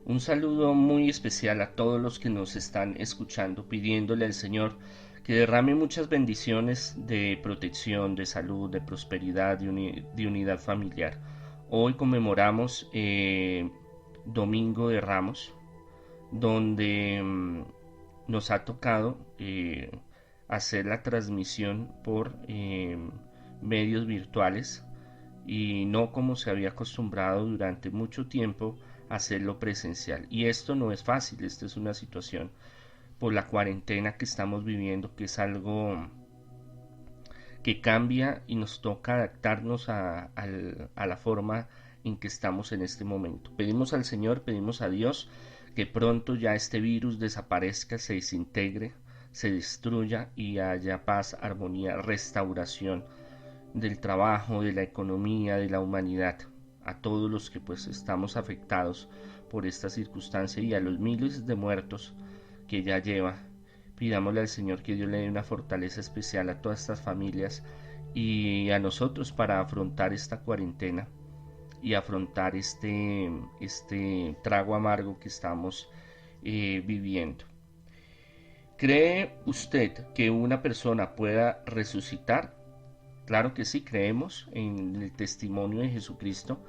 Un saludo muy especial a todos los que nos están escuchando, pidiéndole al Señor que derrame muchas bendiciones de protección, de salud, de prosperidad, de unidad familiar. Hoy conmemoramos Domingo de Ramos, donde nos ha tocado hacer la transmisión por medios virtuales y no como se había acostumbrado durante mucho tiempo hacerlo presencial. Y esto no es fácil, esta es una situación por la cuarentena que estamos viviendo, que es algo que cambia y nos toca adaptarnos a la forma en que estamos en este momento. Pedimos al Señor, pedimos a Dios que pronto ya este virus desaparezca, se desintegre, se destruya y haya paz, armonía, restauración del trabajo, de la economía, de la humanidad, a todos los que pues estamos afectados por esta circunstancia y a los miles de muertos que ya lleva. Pidámosle al Señor que Dios le dé una fortaleza especial a todas estas familias y a nosotros para afrontar esta cuarentena y afrontar este trago amargo que estamos viviendo. ¿Cree usted que una persona pueda resucitar? Claro que sí, creemos en el testimonio de Jesucristo,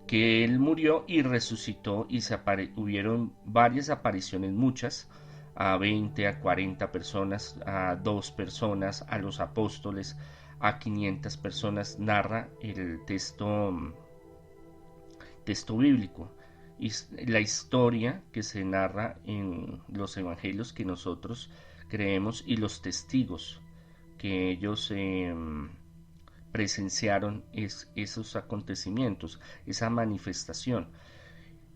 que Él murió y resucitó y hubieron varias apariciones, muchas, a 20, a 40 personas, a 2 personas, a los apóstoles, a 500 personas, narra el texto bíblico. Y la historia que se narra en los evangelios que nosotros creemos y los testigos que ellos presenciaron esos acontecimientos, esa manifestación.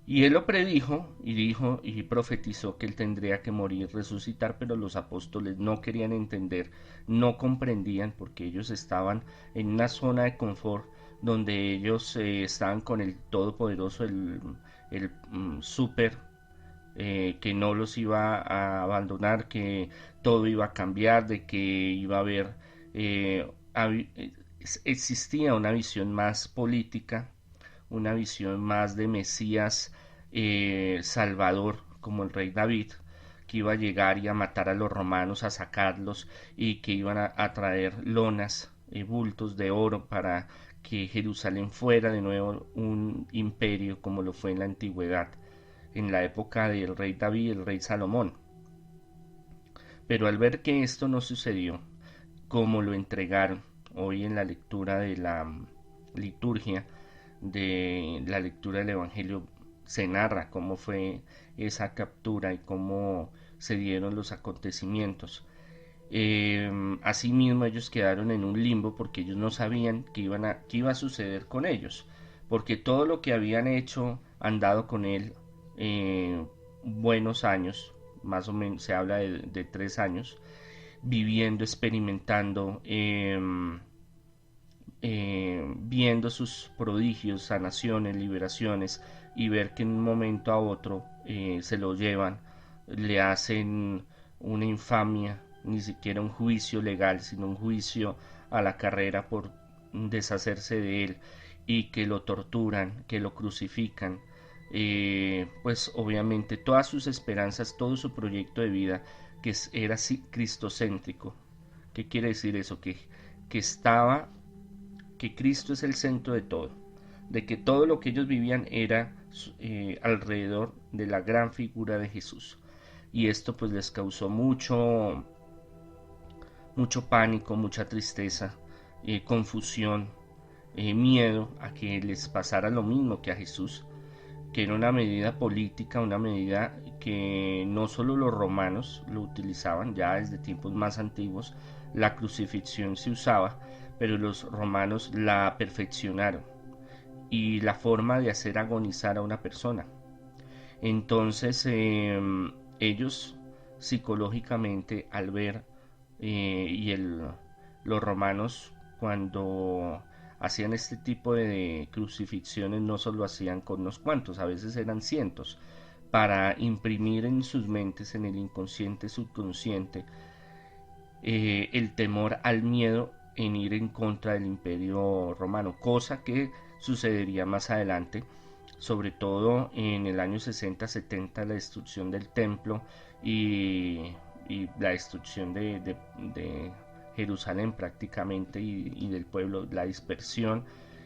Y él lo predijo y dijo y profetizó que él tendría que morir, resucitar, pero los apóstoles no querían entender, no comprendían porque ellos estaban en una zona de confort donde ellos estaban con el Todopoderoso, el súper que no los iba a abandonar, que todo iba a cambiar, de que iba a haber, eh, existía una visión más política, una visión más de Mesías Salvador, como el rey David, que iba a llegar y a matar a los romanos, a sacarlos y que iban a traer lonas, bultos de oro para que Jerusalén fuera de nuevo un imperio como lo fue en la antigüedad, en la época del rey David y el rey Salomón. Pero al ver que esto no sucedió, como lo entregaron hoy en la lectura de la liturgia, de la lectura del Evangelio, se narra cómo fue esa captura y cómo se dieron los acontecimientos. Asimismo ellos quedaron en un limbo porque ellos no sabían qué iba a suceder con ellos, porque todo lo que habían hecho, andado con él buenos años, más o menos se habla de 3 años, viviendo, experimentando, viendo sus prodigios, sanaciones, liberaciones, y ver que en un momento a otro se lo llevan, le hacen una infamia, ni siquiera un juicio legal, sino un juicio a la carrera por deshacerse de él, y que lo torturan, que lo crucifican. Pues obviamente todas sus esperanzas, todo su proyecto de vida, que era cristocéntrico. ¿Qué quiere decir eso? Que estaba, que Cristo es el centro de todo, de que todo lo que ellos vivían era alrededor de la gran figura de Jesús. Y esto pues les causó mucho pánico, mucha tristeza, confusión, miedo a que les pasara lo mismo que a Jesús, que era una medida política, una medida que no solo los romanos lo utilizaban, ya desde tiempos más antiguos la crucifixión se usaba, pero los romanos la perfeccionaron y la forma de hacer agonizar a una persona. Entonces ellos psicológicamente al ver los romanos cuando hacían este tipo de crucifixiones no solo hacían con unos cuantos, a veces eran cientos, para imprimir en sus mentes, en el inconsciente, subconsciente, el temor al miedo en ir en contra del imperio romano, cosa que sucedería más adelante, sobre todo en el año 60-70, la destrucción del templo y la destrucción de Jerusalén prácticamente y del pueblo, la dispersión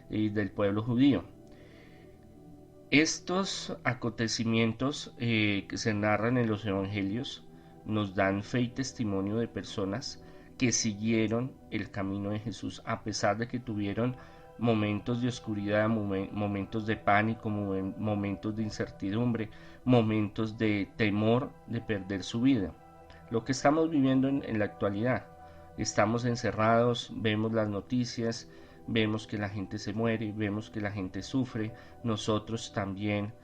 del pueblo judío. Estos acontecimientos que se narran en los evangelios nos dan fe y testimonio de personas que siguieron el camino de Jesús a pesar de que tuvieron momentos de oscuridad, momentos de pánico, momentos de incertidumbre, momentos de temor de perder su vida. Lo que estamos viviendo en la actualidad. Estamos encerrados, vemos las noticias, vemos que la gente se muere, vemos que la gente sufre, nosotros también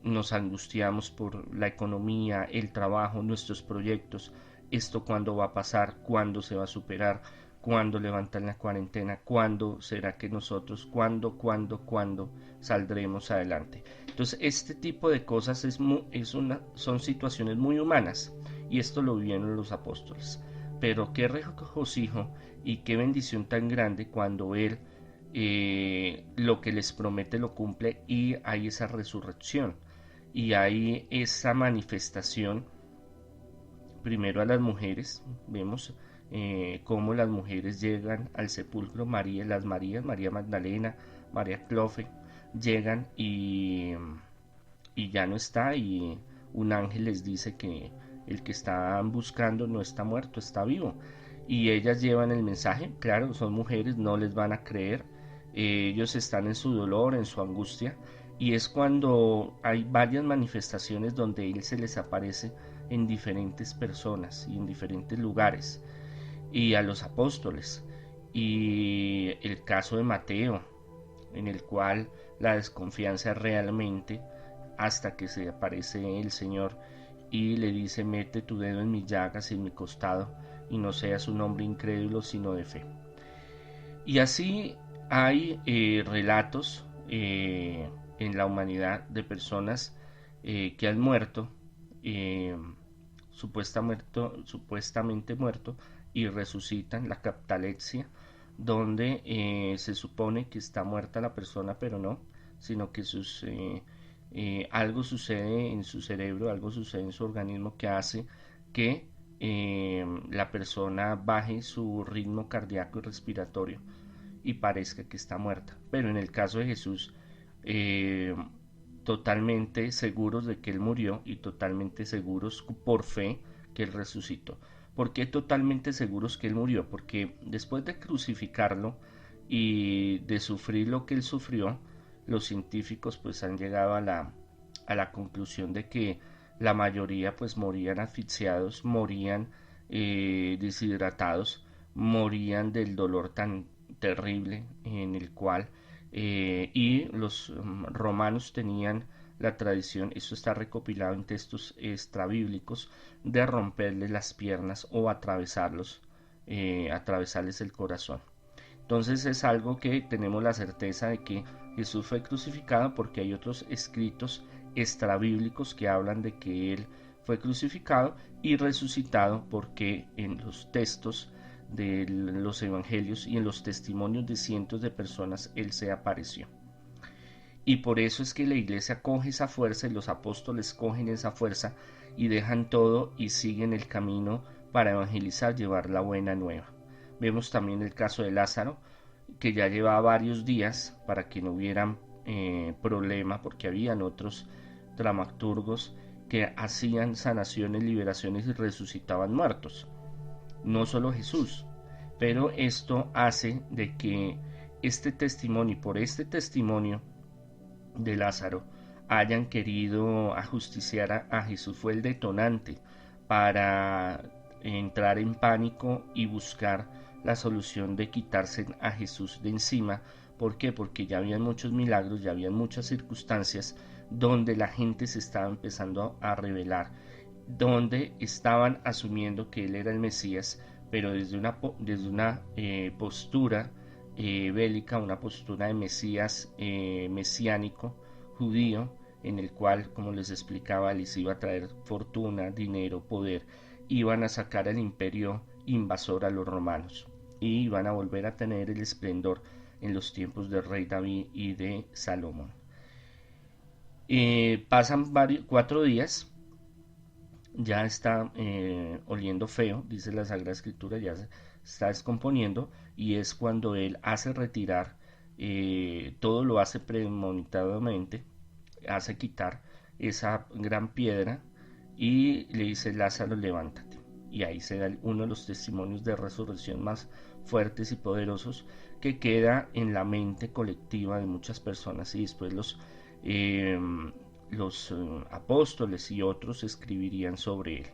nos angustiamos por la economía, el trabajo, nuestros proyectos, esto cuándo va a pasar, cuándo se va a superar, cuándo levantan la cuarentena, cuándo será que nosotros, cuándo saldremos adelante. Entonces este tipo de cosas son situaciones muy humanas y esto lo vivieron los apóstoles. Pero qué regocijo y qué bendición tan grande cuando Él lo que les promete lo cumple y hay esa resurrección y hay esa manifestación primero a las mujeres. Vemos cómo las mujeres llegan al sepulcro, las Marías, María Magdalena, María Clofe, llegan y ya no está y un ángel les dice que el que están buscando no está muerto, está vivo. Y ellas llevan el mensaje, claro, son mujeres, no les van a creer, ellos están en su dolor, en su angustia, y es cuando hay varias manifestaciones donde Él se les aparece en diferentes personas y en diferentes lugares, y a los apóstoles. Y el caso de Mateo, en el cual la desconfianza realmente hasta que se aparece el Señor y le dice: mete tu dedo en mis llagas y en mi costado y no seas un hombre incrédulo sino de fe. Y así hay relatos en la humanidad de personas que han muerto, eh, supuestamente muerto, y resucitan, la catalepsia, donde se supone que está muerta la persona, pero no, sino que algo sucede en su cerebro, algo sucede en su organismo que hace que la persona baje su ritmo cardíaco y respiratorio y parezca que está muerta. Pero en el caso de Jesús, eh, totalmente seguros de que Él murió y totalmente seguros por fe que Él resucitó. ¿Por qué totalmente seguros que Él murió? Porque después de crucificarlo y de sufrir lo que Él sufrió, los científicos pues han llegado a la conclusión de que la mayoría pues morían asfixiados, morían deshidratados, morían del dolor tan terrible en el cual y los romanos tenían la tradición, esto está recopilado en textos extrabíblicos, de romperles las piernas o atravesarles el corazón. Entonces es algo que tenemos la certeza de que Jesús fue crucificado, porque hay otros escritos extrabíblicos que hablan de que Él fue crucificado y resucitado, porque en los textos de los evangelios y en los testimonios de cientos de personas Él se apareció. Y por eso es que la iglesia coge esa fuerza y los apóstoles cogen esa fuerza y dejan todo y siguen el camino para evangelizar, llevar la buena nueva. Vemos también el caso de Lázaro, que ya llevaba varios días para que no hubieran problema, porque habían otros dramaturgos que hacían sanaciones, liberaciones y resucitaban muertos. No solo Jesús, pero esto hace de que este testimonio, por este testimonio de Lázaro, hayan querido ajusticiar a Jesús. Fue el detonante para entrar en pánico y buscar la solución de quitarse a Jesús de encima. ¿Por qué? Porque ya habían muchos milagros, ya habían muchas circunstancias donde la gente se estaba empezando a rebelar, donde estaban asumiendo que él era el Mesías, pero desde una postura bélica, una postura de Mesías mesiánico judío, en el cual, como les explicaba, les iba a traer fortuna, dinero, poder, iban a sacar al imperio invasor a los romanos y iban a volver a tener el esplendor en los tiempos del rey David y de Salomón. Pasan 4 días, ya está oliendo feo, dice la Sagrada Escritura, ya se está descomponiendo, y es cuando él hace retirar, todo lo hace premonitadamente, hace quitar esa gran piedra y le dice: Lázaro, levántate. Y ahí se da uno de los testimonios de resurrección más fuertes y poderosos, que queda en la mente colectiva de muchas personas, y después eh, los apóstoles y otros escribirían sobre él.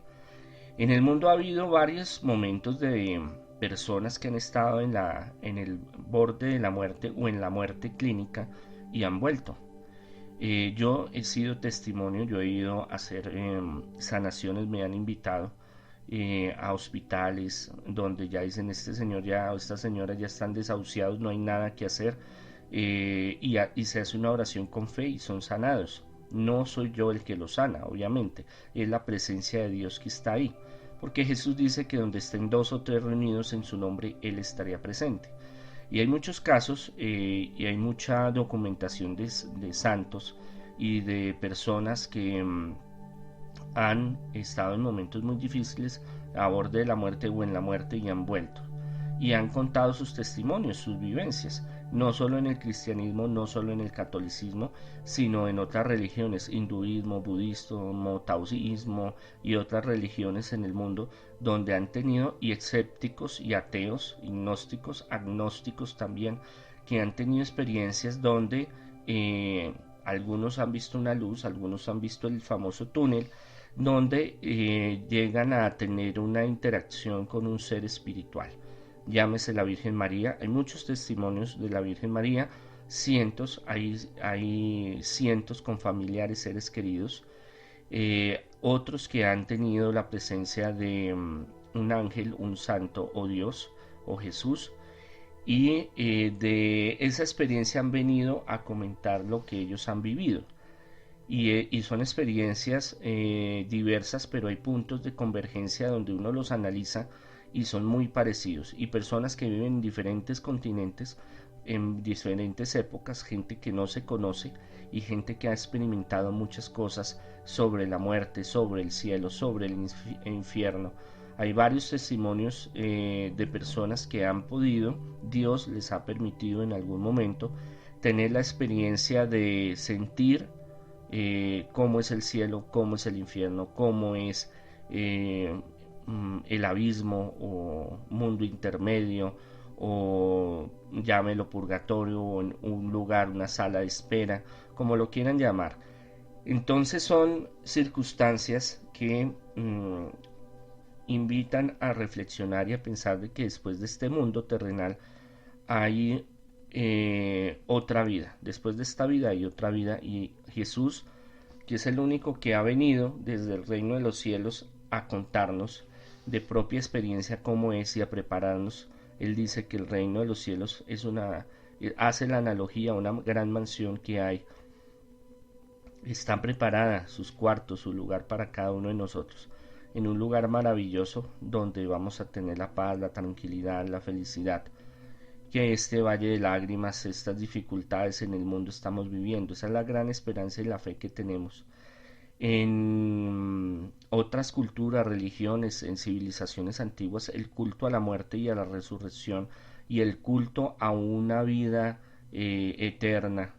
En el mundo ha habido varios momentos de personas que han estado en el borde de la muerte o en la muerte clínica y han vuelto. Yo he sido testimonio, yo he ido a hacer sanaciones, me han invitado a hospitales donde ya dicen: este señor ya o esta señora ya están desahuciados, no hay nada que hacer, y se hace una oración con fe y son sanados. No soy yo el que los sana, obviamente, es la presencia de Dios que está ahí, porque Jesús dice que donde estén dos o tres reunidos en su nombre, Él estaría presente. Y hay muchos casos, y hay mucha documentación de santos y de personas que han estado en momentos muy difíciles, a borde de la muerte o en la muerte, y han vuelto. Y han contado sus testimonios, sus vivencias, no solo en el cristianismo, no solo en el catolicismo, sino en otras religiones: hinduismo, budismo, taoísmo y otras religiones en el mundo, donde han tenido, y escépticos y ateos, gnósticos, agnósticos también, que han tenido experiencias donde algunos han visto una luz, algunos han visto el famoso túnel, donde llegan a tener una interacción con un ser espiritual. Llámese la Virgen María. Hay muchos testimonios de la Virgen María, cientos, hay cientos con familiares, seres queridos, otros que han tenido la presencia de un ángel, un santo o Dios o Jesús, y de esa experiencia han venido a comentar lo que ellos han vivido. Y son experiencias diversas, pero hay puntos de convergencia donde uno los analiza y son muy parecidos. Y personas que viven en diferentes continentes, en diferentes épocas, gente que no se conoce y gente que ha experimentado muchas cosas sobre la muerte, sobre el cielo, sobre el infierno. Hay varios testimonios de personas que han podido, Dios les ha permitido en algún momento tener la experiencia de sentir cómo es el cielo, cómo es el infierno, cómo es el abismo o mundo intermedio, o llámelo purgatorio, o en un lugar, una sala de espera, como lo quieran llamar. Entonces son circunstancias que invitan a reflexionar y a pensar de que después de este mundo terrenal hay otra vida. Después de esta vida hay otra vida, y Jesús, que es el único que ha venido desde el reino de los cielos a contarnos de propia experiencia cómo es, y a prepararnos. Él dice que el reino de los cielos es hace la analogía a una gran mansión que hay. Está preparada sus cuartos, su lugar para cada uno de nosotros, en un lugar maravilloso donde vamos a tener la paz, la tranquilidad, la felicidad que este valle de lágrimas, estas dificultades en el mundo estamos viviendo. Esa es la gran esperanza y la fe que tenemos. En otras culturas, religiones, en civilizaciones antiguas, el culto a la muerte y a la resurrección, y el culto a una vida eterna,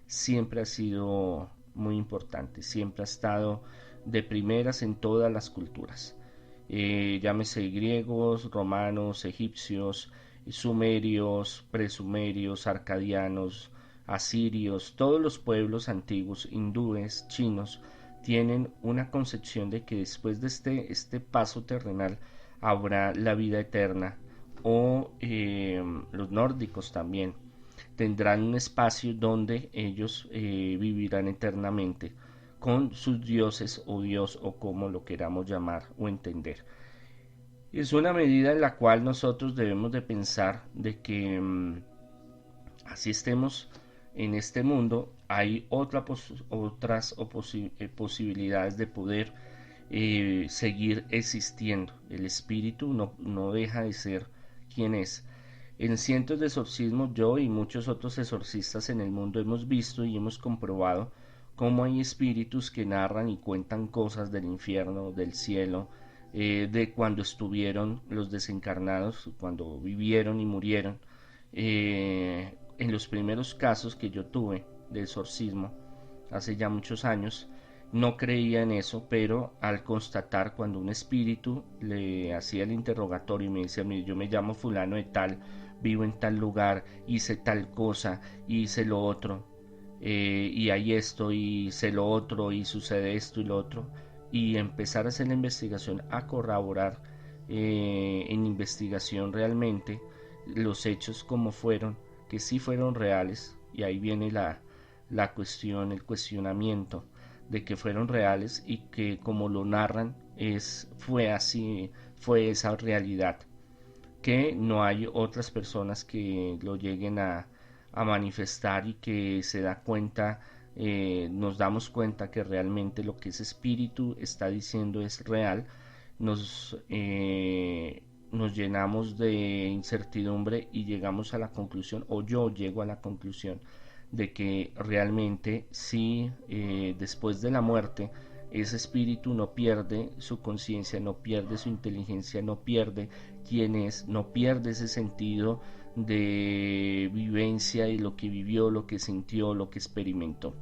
siempre ha sido muy importante, siempre ha estado de primeras en todas las culturas. Llámese griegos, romanos, egipcios, sumerios, presumerios, arcadianos, asirios, todos los pueblos antiguos, hindúes, chinos, tienen una concepción de que después de este paso terrenal habrá la vida eterna, o los nórdicos también tendrán un espacio donde ellos vivirán eternamente con sus dioses o Dios, o como lo queramos llamar o entender. Es una medida en la cual nosotros debemos de pensar de que así estemos en este mundo, hay otras posibilidades de poder seguir existiendo. El espíritu no deja de ser quien es. En cientos de exorcismos, yo y muchos otros exorcistas en el mundo hemos visto y hemos comprobado cómo hay espíritus que narran y cuentan cosas del infierno, del cielo, de cuando estuvieron los desencarnados, cuando vivieron y murieron. En los primeros casos que yo tuve de exorcismo, hace ya muchos años, no creía en eso, pero al constatar cuando un espíritu le hacía el interrogatorio y me decía, mire, yo me llamo fulano de tal, vivo en tal lugar, hice tal cosa, hice lo otro, y hay esto, y hice lo otro, y sucede esto y lo otro, y empezar a hacer la investigación, a corroborar en investigación realmente los hechos como fueron, que sí fueron reales, y ahí viene la cuestión, el cuestionamiento de que fueron reales y que como lo narran fue así, fue esa realidad, que no hay otras personas que lo lleguen a manifestar y que se da cuenta, nos damos cuenta que realmente lo que ese espíritu está diciendo es real. Nos llenamos de incertidumbre y llegamos a la conclusión, o yo llego a la conclusión, de que realmente sí, después de la muerte, ese espíritu no pierde su conciencia, no pierde su inteligencia, no pierde quién es, no pierde ese sentido de vivencia y lo que vivió, lo que sintió, lo que experimentó.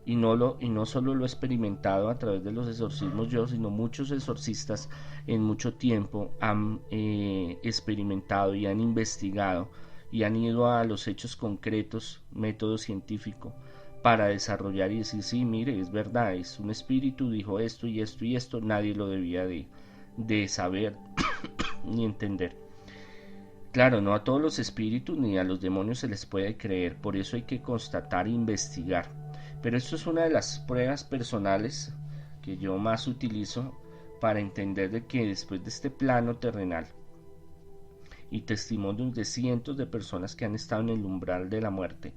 Y no solo lo he experimentado a través de los exorcismos yo, sino muchos exorcistas en mucho tiempo han experimentado y han investigado y han ido a los hechos concretos, método científico, para desarrollar y decir, sí, mire, es verdad, es un espíritu, dijo esto y esto y esto, nadie lo debía de saber ni entender. Claro, no a todos los espíritus ni a los demonios se les puede creer, por eso hay que constatar e investigar. Pero esto es una de las pruebas personales que yo más utilizo para entender de que después de este plano terrenal y testimonios de cientos de personas que han estado en el umbral de la muerte,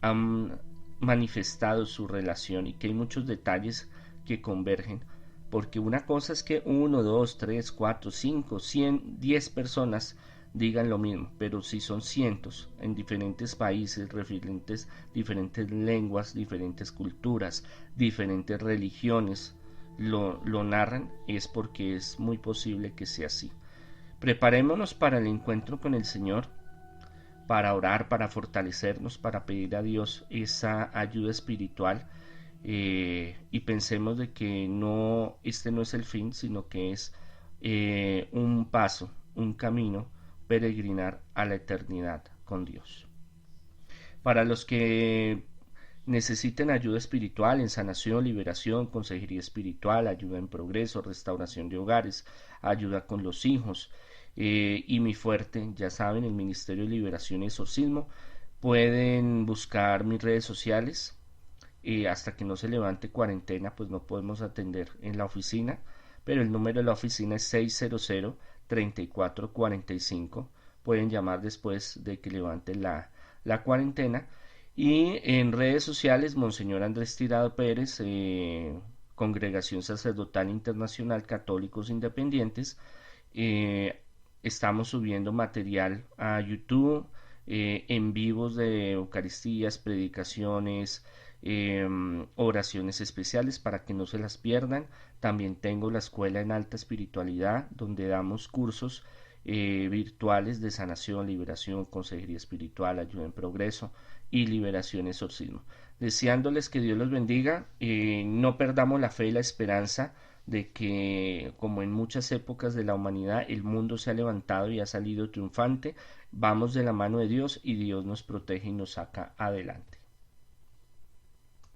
han manifestado su relación y que hay muchos detalles que convergen, porque una cosa es que 1, 2, 3, 4, 5, 100, 10 personas digan lo mismo, pero si son cientos en diferentes países, diferentes lenguas, diferentes culturas, diferentes religiones, lo narran, es porque es muy posible que sea así. Preparémonos para el encuentro con el Señor, para orar, para fortalecernos, para pedir a Dios esa ayuda espiritual, y pensemos de que no, este no es el fin, sino que es un paso, un camino, peregrinar a la eternidad con Dios. Para los que necesiten ayuda espiritual en sanación, liberación, consejería espiritual, ayuda en progreso, restauración de hogares, ayuda con los hijos, y mi fuerte, ya saben, el Ministerio de Liberación y Exorcismo, pueden buscar mis redes sociales. Hasta que no se levante cuarentena, pues no podemos atender en la oficina, pero el número de la oficina es 600-3445. Pueden llamar después de que levante la cuarentena. Y en redes sociales, Monseñor Andrés Tirado Pérez, Congregación Sacerdotal Internacional Católicos Independientes. Estamos subiendo material a YouTube, en vivos de Eucaristías, predicaciones, oraciones especiales para que no se las pierdan. También tengo la escuela en alta espiritualidad, donde damos cursos virtuales de sanación, liberación, consejería espiritual, ayuda en progreso y liberación, exorcismo. Deseándoles que Dios los bendiga, no perdamos la fe y la esperanza de que, como en muchas épocas de la humanidad, el mundo se ha levantado y ha salido triunfante. Vamos de la mano de Dios y Dios nos protege y nos saca adelante.